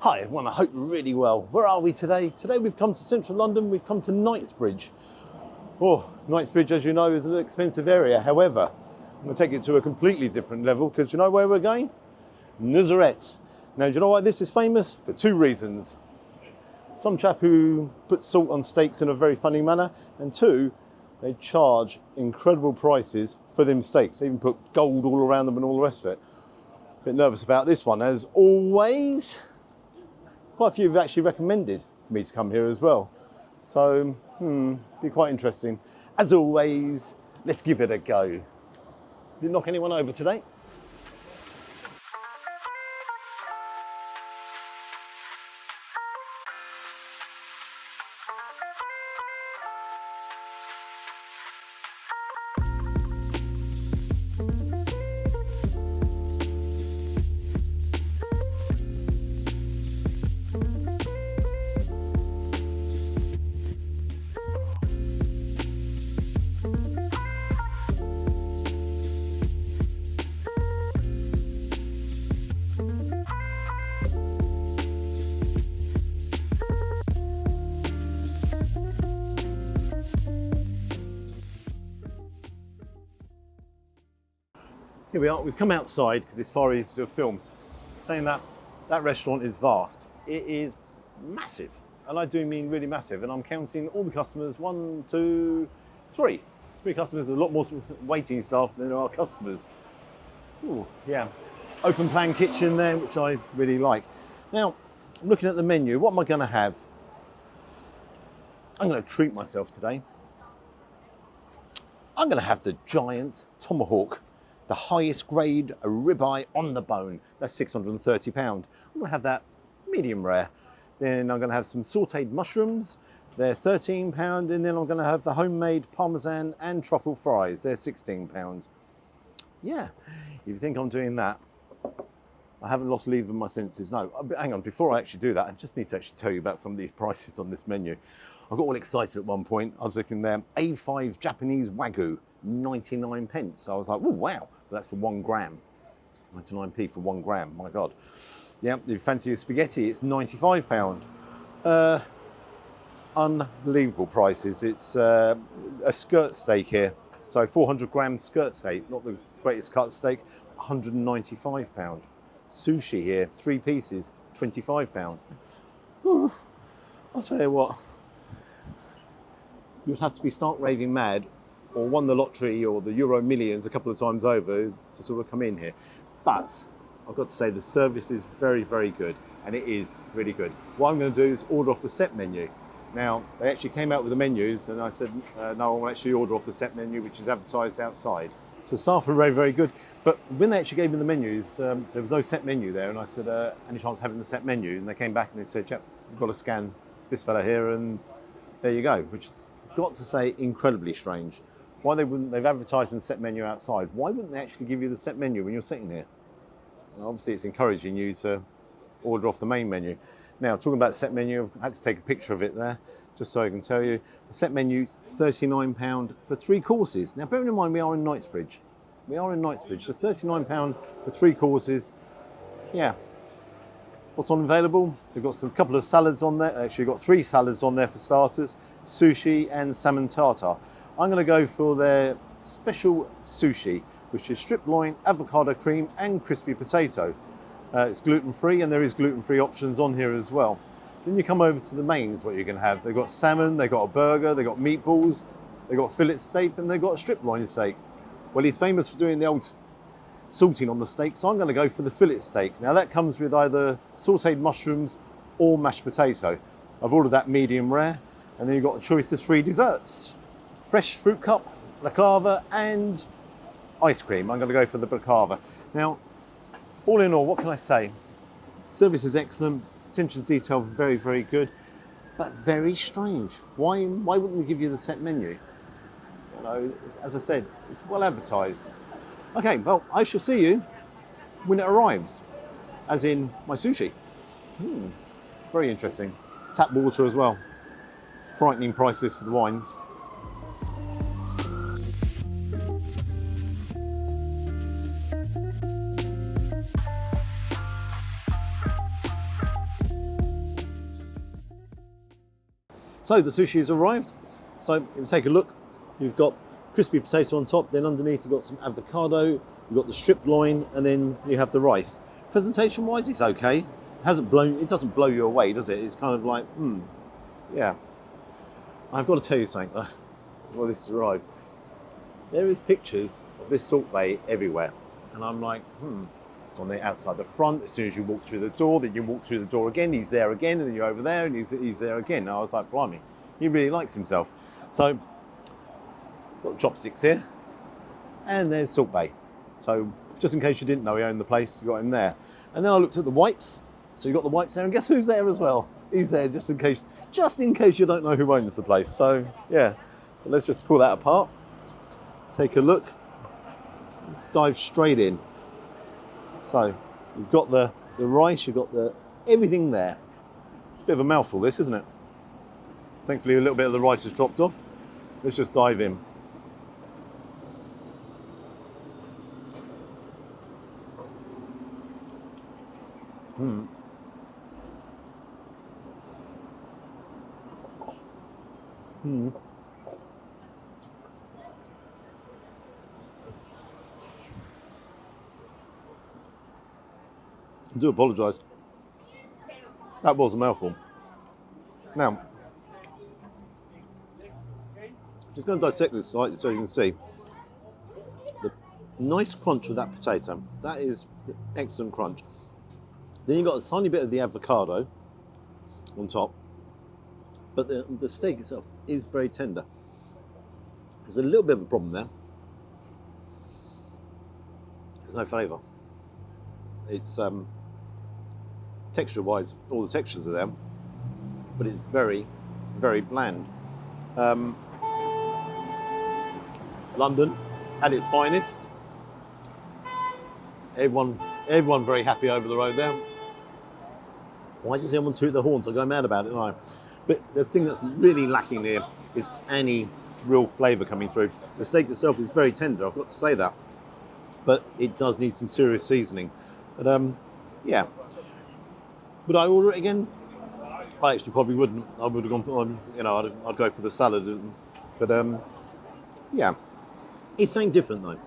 Hi everyone, I hope you're really well. Where are we today? Today we've come to central London, we've come to Knightsbridge. Oh, Knightsbridge, as you know, is an expensive area. However, I'm going to take it to a completely different level because you know where we're going? Nusr-et. Now, do you know why this is famous? For two reasons. Some chap who puts salt on steaks in a very funny manner, and two, they charge incredible prices for them steaks. They even put gold all around them and all the rest of it. Bit nervous about this one, as always. Quite a few have actually recommended for me to come here as well. So, be quite interesting. As always, let's give it a go. Didn't knock anyone over today. Here we are, we've come outside because it's far easier to film. Saying that, that restaurant is vast. It is massive, and I do mean really massive, and I'm counting all the customers, 1, 2, 3. 3 customers, a lot more waiting staff than there are customers. Ooh, yeah. Open plan kitchen there, which I really like. Now, I'm looking at the menu, what am I gonna have? I'm gonna treat myself today. I'm gonna have the giant tomahawk, the highest grade ribeye on the bone. That's £630. I'm gonna have that medium rare. Then I'm gonna have some sauteed mushrooms. They're £13. And then I'm gonna have the homemade Parmesan and truffle fries. They're £16. Yeah, if you think I'm doing that, I haven't lost leave of my senses. No, hang on, before I actually do that, I just need to actually tell you about some of these prices on this menu. I got all excited at one point. I was looking there, A5 Japanese Wagyu, 99 pence. I was like, oh wow, but that's for 1 gram. 99p for 1 gram, my God. Yeah, if you fancy a spaghetti, it's £95. Unbelievable prices. It's a skirt steak here. So 400 gram skirt steak, not the greatest cut steak, £195. Sushi here, 3 pieces, £25. Ooh, I'll tell you what, you'd have to be stark raving mad or won the lottery or the Euro Millions a couple of times over to sort of come in here. But I've got to say the service is very, very good, and it is really good. What I'm going to do is order off the set menu. Now, they actually came out with the menus, and I said, no, I'll actually order off the set menu, which is advertised outside. So staff are very, very good. But when they actually gave me the menus, there was no set menu there, and I said, any chance of having the set menu? And they came back and they said, chap, you've got to scan this fella here, and there you go, which is, got to say, incredibly strange. Why they've advertised in the set menu outside, why wouldn't they actually give you the set menu when you're sitting here? And obviously it's encouraging you to order off the main menu. Now, talking about the set menu, I've had to take a picture of it there, just so I can tell you. The set menu, £39 for 3 courses. Now, bearing in mind, we are in Knightsbridge. We are in Knightsbridge, so £39 for 3 courses. Yeah. What's on available? We've got some couple of salads on there. Actually, we've got 3 salads on there for starters, sushi and salmon tartar. I'm going to go for their special sushi, which is strip loin, avocado cream, and crispy potato. It's gluten-free, and there is gluten-free options on here as well. Then you come over to the mains, what you're going to have. They've got salmon, they've got a burger, they've got meatballs, they've got fillet steak, and they've got a strip loin steak. Well, he's famous for doing the old salting on the steak, so I'm going to go for the fillet steak. Now that comes with either sauteed mushrooms or mashed potato. I've ordered that medium rare, and then you've got a choice of 3 desserts. Fresh fruit cup, baklava, and ice cream. I'm going to go for the baklava. Now, all in all, what can I say? Service is excellent, attention to detail very, very good, but very strange. Why wouldn't we give you the set menu? You know, as I said, it's well advertised. Okay, well, I shall see you when it arrives, as in my sushi. Very interesting. Tap water as well. Frightening price list for the wines. So the sushi has arrived. So if you take a look, you've got crispy potato on top, then underneath you've got some avocado, you've got the strip loin, and then you have the rice. Presentation wise, it's okay. It doesn't blow you away, does it? It's kind of like, yeah. I've got to tell you something though, before this has arrived. There is pictures of this salt bay everywhere. And I'm like, it's on the outside the front. As soon as you walk through the door, then you walk through the door again, he's there again, and then you're over there, and he's there again. And I was like, blimey, he really likes himself. So, got chopsticks here, and there's Salt Bay. So, just in case you didn't know he owned the place, you got him there. And then I looked at the wipes. So you got the wipes there, and guess who's there as well? He's there just in case you don't know who owns the place. So, yeah. So let's just pull that apart. Take a look. Let's dive straight in. So you've got the rice, you've got everything there. It's a bit of a mouthful, this, isn't it? Thankfully, a little bit of the rice has dropped off. Let's just dive in. I do apologise. That was a mouthful. Now, just going to dissect this slightly so you can see the nice crunch of that potato. That is excellent crunch. Then you've got a tiny bit of the avocado on top, but the steak itself is very tender. There's a little bit of a problem there. There's no flavour. It's texture-wise, all the textures are there, but it's very, very bland. London at its finest. Everyone very happy over the road there. Why does everyone toot their horns? I go mad about it, don't I? But the thing that's really lacking there is any real flavour coming through. The steak itself is very tender, I've got to say that, but it does need some serious seasoning. But yeah. Would I order it again? I actually probably wouldn't. I would have gone for, I'd go for the salad. But yeah, it's something different though.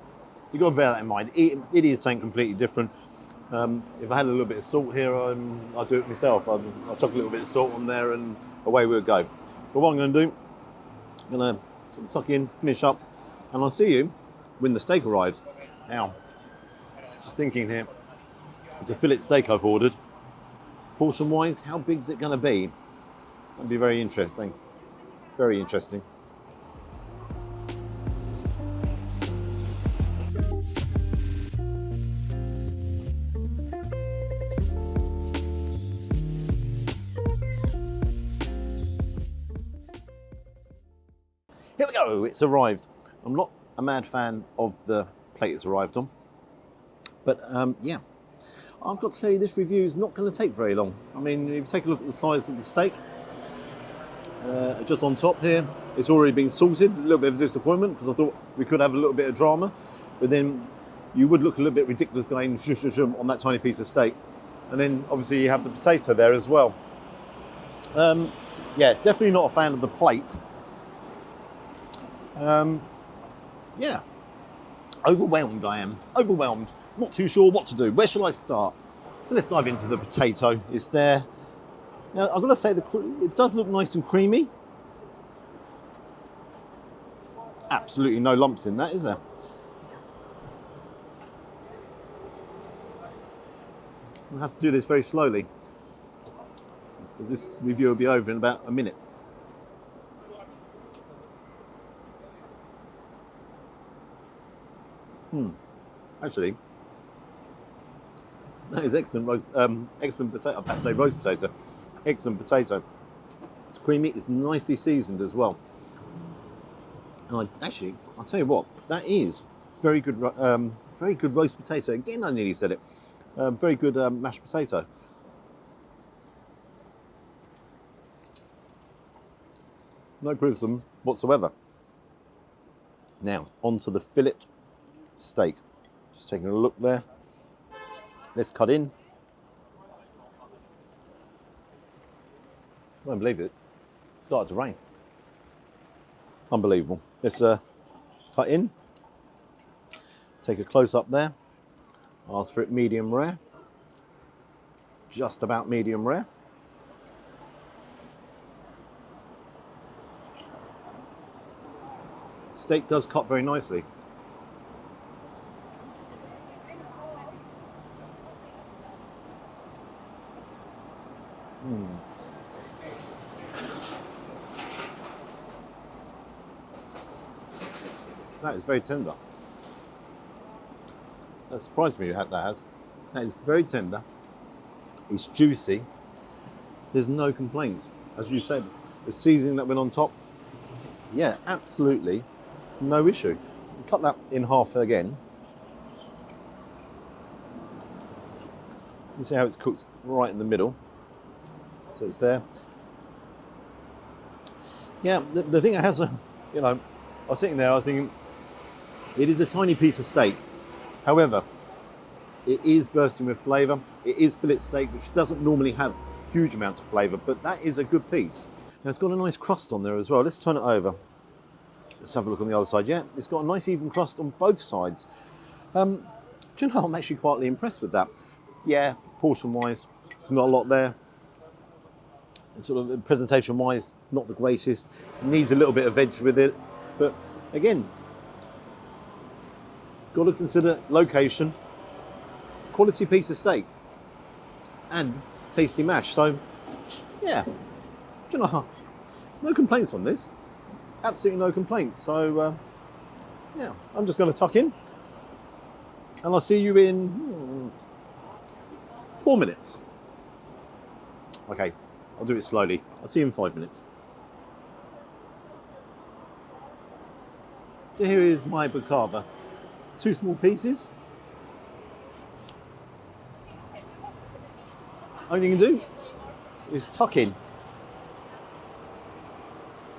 You've got to bear that in mind. It is something completely different. If I had a little bit of salt here, I'd do it myself. I'd chuck a little bit of salt on there and away we would go. But what I'm going to do, I'm going to sort of tuck in, finish up, and I'll see you when the steak arrives. Now, just thinking here, it's a fillet steak I've ordered. Portion-wise, how big is it going to be? That'd be very interesting. Very interesting. Here we go, it's arrived. I'm not a mad fan of the plate it's arrived on, but yeah. I've got to tell you, this review is not going to take very long. I mean, if you take a look at the size of the steak, just on top here, it's already been salted. A little bit of a disappointment because I thought we could have a little bit of drama, but then you would look a little bit ridiculous going on that tiny piece of steak. And then obviously you have the potato there as well. Yeah, definitely not a fan of the plate. Yeah, overwhelmed I am, overwhelmed. Not too sure what to do. Where shall I start? So let's dive into the potato. It's there. Now, I've got to say, it does look nice and creamy. Absolutely no lumps in that, is there? I'll have to do this very slowly, because this review will be over in about a minute. Actually, that is excellent excellent potato. I'd say roast potato. Excellent potato. It's creamy. It's nicely seasoned as well. And I'll tell you what, that is very good roast potato. Again, I nearly said it. Very good mashed potato. No criticism whatsoever. Now, onto the fillet steak. Just taking a look there. Let's cut in. I won't believe it. Started to rain. Unbelievable. Let's cut in. Take a close up there. Ask for it medium rare. Just about medium rare. Steak does cut very nicely. That is very tender. That surprised me that has. That is very tender. It's juicy. There's no complaints. As you said, the seasoning that went on top, yeah, absolutely no issue. Cut that in half again. You see how it's cooked right in the middle. So it's there. Yeah, the thing that has a, you know, I was sitting there, I was thinking, it is a tiny piece of steak. However, it is bursting with flavour. It is fillet steak, which doesn't normally have huge amounts of flavour, but that is a good piece. Now it's got a nice crust on there as well. Let's turn it over. Let's have a look on the other side. Yeah, it's got a nice even crust on both sides. Do you know, I'm actually quietly impressed with that. Yeah, portion-wise, there's not a lot there. And sort of presentation-wise, not the greatest. Needs a little bit of veg with it, but again, got to consider location, quality piece of steak, and tasty mash. So, yeah, do you know, no complaints on this. Absolutely no complaints. So, yeah, I'm just going to tuck in, and I'll see you in 4 minutes. Okay, I'll do it slowly. I'll see you in 5 minutes. So here is my baklava. 2 small pieces. Only thing you can do is tuck in.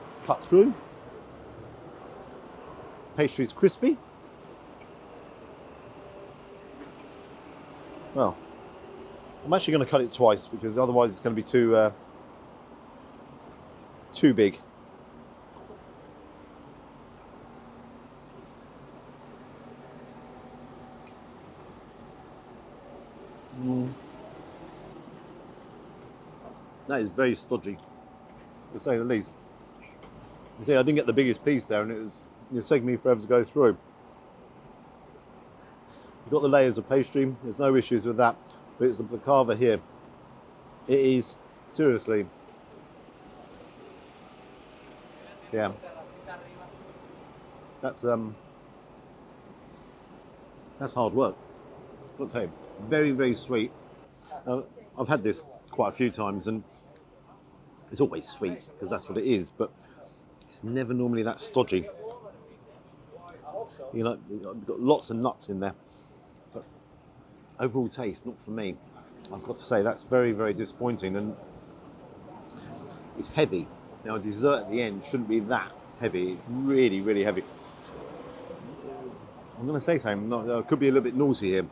It's cut through. Pastry is crispy. Well, I'm actually going to cut it twice because otherwise it's going to be too big. That is very stodgy, to say the least. You see, I didn't get the biggest piece there, and it's taking me forever to go through. You've got the layers of pastry. There's no issues with that, but it's the baklava here. It is seriously, yeah. That's hard work. Got to say, very, very sweet. I've had this quite a few times, and it's always sweet because that's what it is, but it's never normally that stodgy. You know, you've got lots of nuts in there, but overall taste, not for me. I've got to say that's very, very disappointing, and it's heavy. Now, dessert at the end shouldn't be that heavy. It's really, really heavy. I'm going to say something. I could be a little bit naughty here.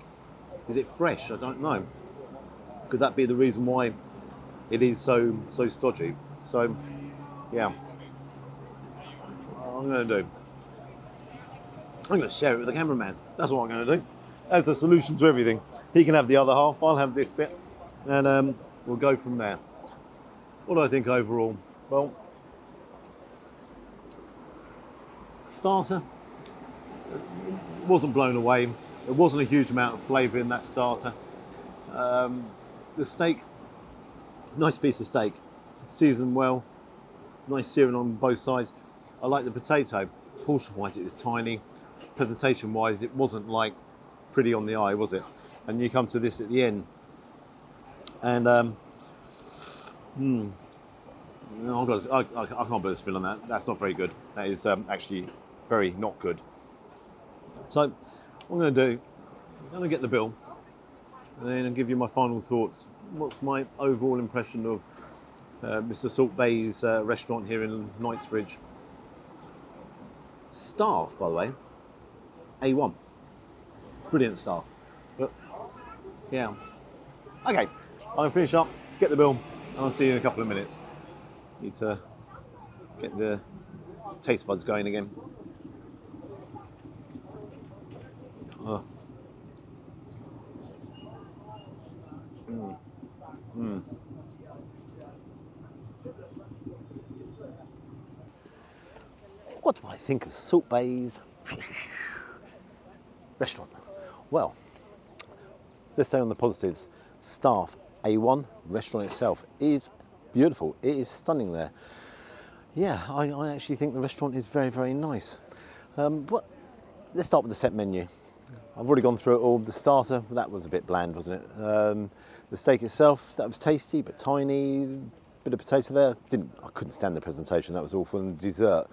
Is it fresh? I don't know. Could that be the reason why it is so stodgy? So, yeah. What I'm going to do, I'm going to share it with the cameraman. That's what I'm going to do. That's the solution to everything. He can have the other half. I'll have this bit, and we'll go from there. What do I think overall? Well, starter, wasn't blown away. There wasn't a huge amount of flavour in that starter. The steak, nice piece of steak, seasoned well, nice searing on both sides. I like the potato. Portion-wise, it was tiny. Presentation-wise, it wasn't like pretty on the eye, was it? And you come to this at the end, and no, I can't put a spin on that. That's not very good. That is actually very not good. So what I'm going to do, I'm going to get the bill, and then I'll give you my final thoughts. What's my overall impression of Mr. Salt Bay's restaurant here in Knightsbridge? Staff, by the way, A1. Brilliant staff. But, yeah. Okay, I'm going to finish up, get the bill, and I'll see you in a couple of minutes. Need to Get the taste buds going again. Oh. What do I think of Salt Bay's restaurant? Well, let's stay on the positives. Staff A1, restaurant itself is beautiful. It is stunning there. Yeah, I actually think the restaurant is very, very nice. Let's start with the set menu. I've already gone through it all. The starter, that was a bit bland, wasn't it? The steak itself, that was tasty but tiny. Bit of potato there. I couldn't stand the presentation. That was awful. And dessert,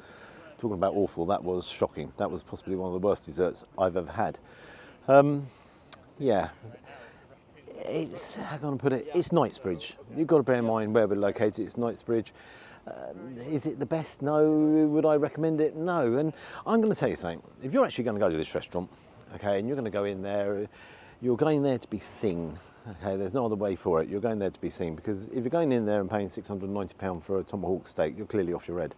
talking about awful, that was shocking. That was possibly one of the worst desserts I've ever had. Yeah, it's, how can I put it? It's Knightsbridge. You've got to bear in mind where we're located. It's Knightsbridge. Is it the best? No. Would I recommend it? No. And I'm going to tell you something. If you're actually going to go to this restaurant, okay, and you're going to go in there, you're going there to be seen. Okay, there's no other way for it. You're going there to be seen, because if you're going in there and paying £690 for a tomahawk steak, you're clearly off your head.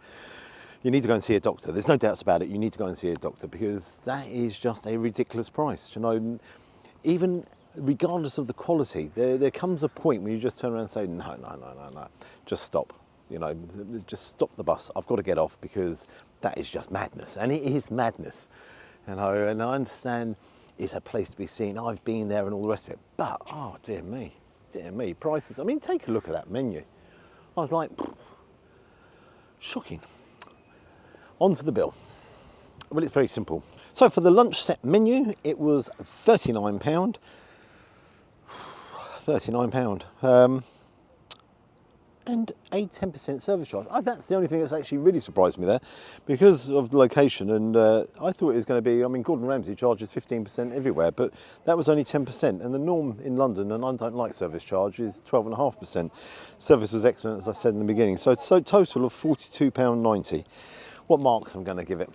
You need to go and see a doctor. There's no doubts about it. You need to go and see a doctor, because that is just a ridiculous price. You know, even regardless of the quality, there comes a point when you just turn around and say, no, just stop. You know, just stop the bus. I've got to get off, because that is just madness. And it is madness. You know, and I understand it's a place to be seen. I've been there and all the rest of it. But, oh, dear me, prices. I mean, take a look at that menu. I was like, shocking. On to the bill. Well, it's very simple. So for the lunch set menu, it was £39. £39. And a 10% service charge. That's the only thing that's actually really surprised me there, because of the location. And I thought it was going to be, I mean, Gordon Ramsay charges 15% everywhere, but that was only 10%. And the norm in London, and I don't like service charge, is 12.5%. Service was excellent, as I said in the beginning. So it's a total of £42.90. What marks I'm going to give it?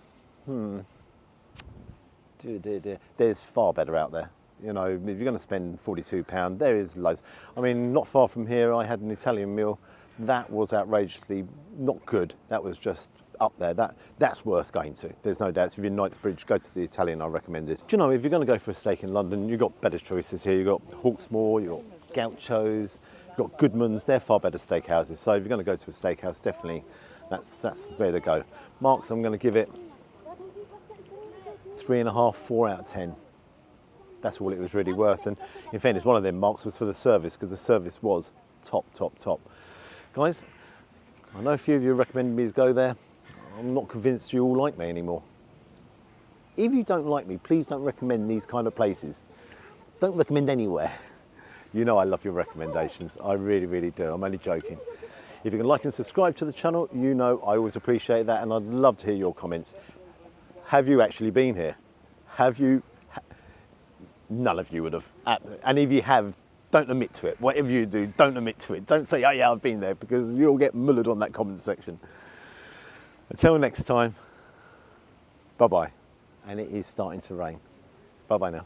Dear. There's far better out there. You know, if you're going to spend £42, there is loads. I mean, not far from here, I had an Italian meal. That was outrageously not good. That was just up there. That's worth going to. There's no doubt. If you're in Knightsbridge, go to the Italian, I recommend it. Do you know, if you're going to go for a steak in London, you've got better choices here. You've got Hawksmoor, you've got Gaucho's, you've got Goodman's. They're far better steakhouses. So if you're going to go to a steakhouse, definitely that's the way to go. Marks, I'm going to give it 3.5, 4 out of 10. That's all it was really worth. And in fairness, one of them marks was for the service, because the service was top. Guys, I know a few of you recommended me to go there. I'm not convinced you all like me anymore. If you don't like me, please don't recommend these kind of places. Don't recommend anywhere. You know I love your recommendations. I really do. I'm only joking. If you can like and subscribe to the channel, you know I always appreciate that, and I'd love to hear your comments. Have you actually been here? Have you? None of you would have. And if you have, don't admit to it. Whatever you do, don't admit to it. Don't say, oh yeah, I've been there, because you'll get mullered on that comment section. Until next time, bye-bye. And it is starting to rain. Bye-bye now.